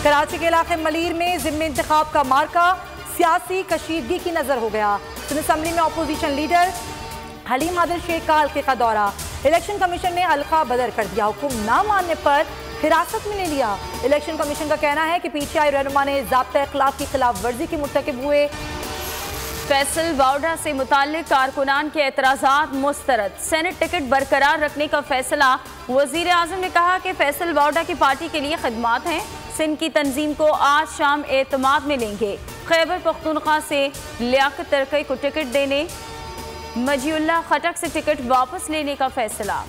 कराची के इलाके मलीर में ज़िम्मे इंतखाब का मार्का सियासी कशीदगी की नजर हो गया। असेंबली में अपोजिशन लीडर हलीम आदिल शेख का हल्के का दौरा। इलेक्शन कमीशन ने हल्का बदर कर दिया, हुक्म ना मानने पर हिरासत में ले लिया। इलेक्शन कमीशन का कहना है कि पीटीआई रहनुमा ने ज़ाब्ता अखलाक की खिलाफ वर्जी के मुर्तकिब हुए। फैसल वाउडा से मुताल्लिक कारकुनान के एतराज़ात मुस्तरद, सेनेट टिकट बरकरार रखने का फैसला। वज़ीर आज़म ने कहा कि फैसल वाउडा की पार्टी के लिए खिदमात हैं, सिंध की तंजीम को आज शाम एतमाद में लेंगे। खैबर पख्तूनख्वा से लियाकत तरकई को टिकट देने, मजीउल्लाह खटक से टिकट वापस लेने का फैसला।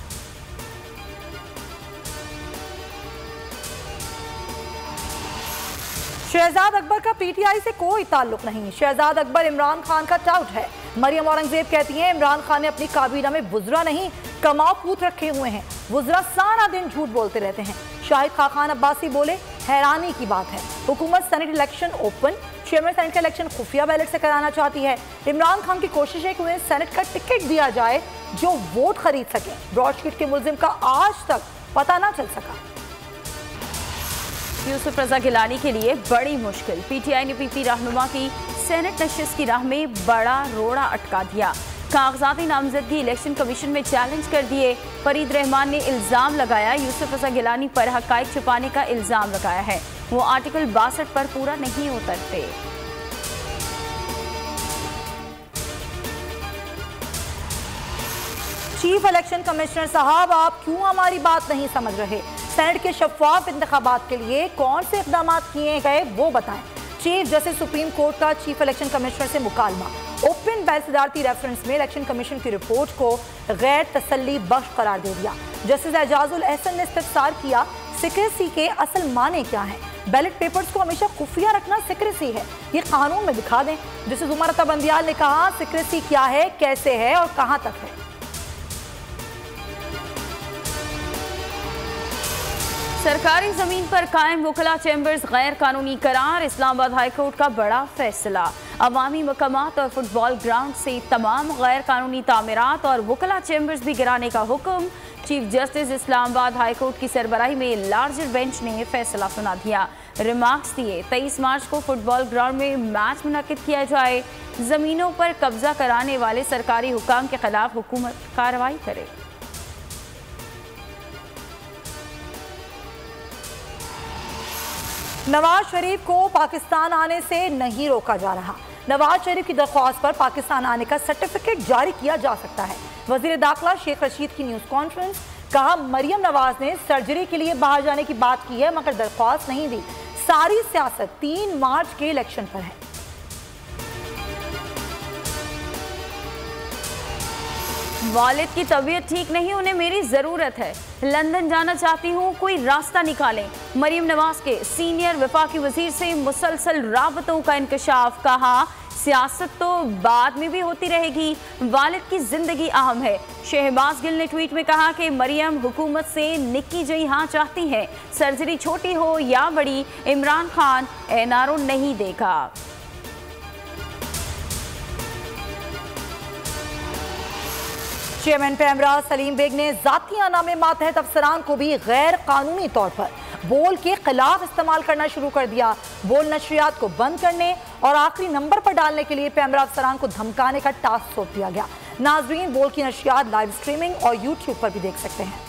शहजाद अकबर का पीटीआई से कोई ताल्लुक नहीं। शहजाद अकबर इमरान खान का टाउट है। मरियम औरंगजेब कहती हैं इमरान खान ने अपनी काबीना में वुज़रा नहीं कमाओ पूत रखे हुए हैं। वुज़रा सारा दिन झूठ बोलते रहते हैं। शाहिद खाखान अब्बासी बोले हैरानी की बात है, हुकूमत senate election open, chairman senate का इलेक्शन खुफिया बैलेट से कराना चाहती है। इमरान खान की कोशिश है कि उन्हें सेनेट का टिकट दिया जाए जो वोट खरीद सके। ब्रॉडशीट के मुलजिम का आज तक पता ना चल सका। यूसुफ रजा गिलानी के लिए बड़ी मुश्किल, पीटीआई ने पीपी रहनुमा की सेनेट नशिस्त की राह में बड़ा रोड़ा अटका दिया। कागजाती नामजदगी इलेक्शन कमीशन में चैलेंज कर दिए। फरीद रहमान ने इल्जाम लगाया, यूसुफ रजा गिलानी पर हकायक छुपाने का इल्जाम लगाया है, वो आर्टिकल 62 पर पूरा नहीं उतरते। चीफ इलेक्शन कमिश्नर साहब, आप क्यों हमारी बात नहीं समझ रहे? सेनेट के शफाफ इंतखाबात के लिए कौन से इक़दाम किए गए वो बताएं। चीफ जस्टिस सुप्रीम कोर्ट का चीफ इलेक्शन कमिश्नर से मुकालमा। ओपन बैल सदारती रेफरेंस में इलेक्शन कमीशन की रिपोर्ट को गैर तसल्ली बख्श करार दे दिया। जस्टिस एजाजुल एहसन ने इस्तफसार किया, सिक्रेसी के असल माने क्या हैं? बैलेट पेपर्स को हमेशा खुफिया रखना सिक्रेसी है, ये कानून में दिखा दें। जस्टिस उमर अता बंदियाल ने कहा सिक्रेसी क्या है, कैसे है और कहां तक है। सरकारी जमीन पर कायम वकला चैम्बर्स गैर कानूनी करार। इस्लामाबाद हाईकोर्ट का बड़ा फैसला, अवामी मकामात और फुटबॉल ग्राउंड से तमाम गैर कानूनी तामीरात और वकला चैम्बर्स भी गिराने का हुक्म। चीफ जस्टिस इस्लामाबाद हाईकोर्ट की सरबराही में लार्जर बेंच ने फैसला सुना दिया। रिमार्क्स दिए 23 मार्च को फुटबॉल ग्राउंड में मैच मुनक्किद किया जाए। जमीनों पर कब्जा कराने वाले सरकारी हुकाम के खिलाफ हुकूमत कार्रवाई करे। नवाज शरीफ को पाकिस्तान आने से नहीं रोका जा रहा। नवाज शरीफ की दरख्वास्त पर पाकिस्तान आने का सर्टिफिकेट जारी किया जा सकता है। वजीर दाखिला शेख रशीद की न्यूज़ कॉन्फ्रेंस, कहा मरियम नवाज ने सर्जरी के लिए बाहर जाने की बात की है मगर दरख्वास्त नहीं दी। सारी सियासत 3 मार्च के इलेक्शन पर है। वालिद की तबीयत ठीक नहीं, उन्हें मेरी ज़रूरत है, लंदन जाना चाहती हूँ, कोई रास्ता निकालें। मरियम नवाज के सीनियर वफाकी वजीर से मुसलसल राबतों का इंकशाफ। कहा सियासत तो बाद में भी होती रहेगी, वालिद की ज़िंदगी अहम है। शहबाज गिल ने ट्वीट में कहा कि मरियम हुकूमत से निक्की जई हाँ चाहती हैं, सर्जरी छोटी हो या बड़ी, इमरान खान एनआरओ नहीं देगा। चेयरमैन पैमरा सलीम बेग ने जातियाना में मातहत अफसरान को भी गैर कानूनी तौर पर बोल के खिलाफ इस्तेमाल करना शुरू कर दिया। बोल नशरियात को बंद करने और आखिरी नंबर पर डालने के लिए पैमरा अफसरान को धमकाने का टास्क सौंप दिया गया। नाजरीन, बोल की नशरियात लाइव स्ट्रीमिंग और यूट्यूब पर भी देख सकते हैं।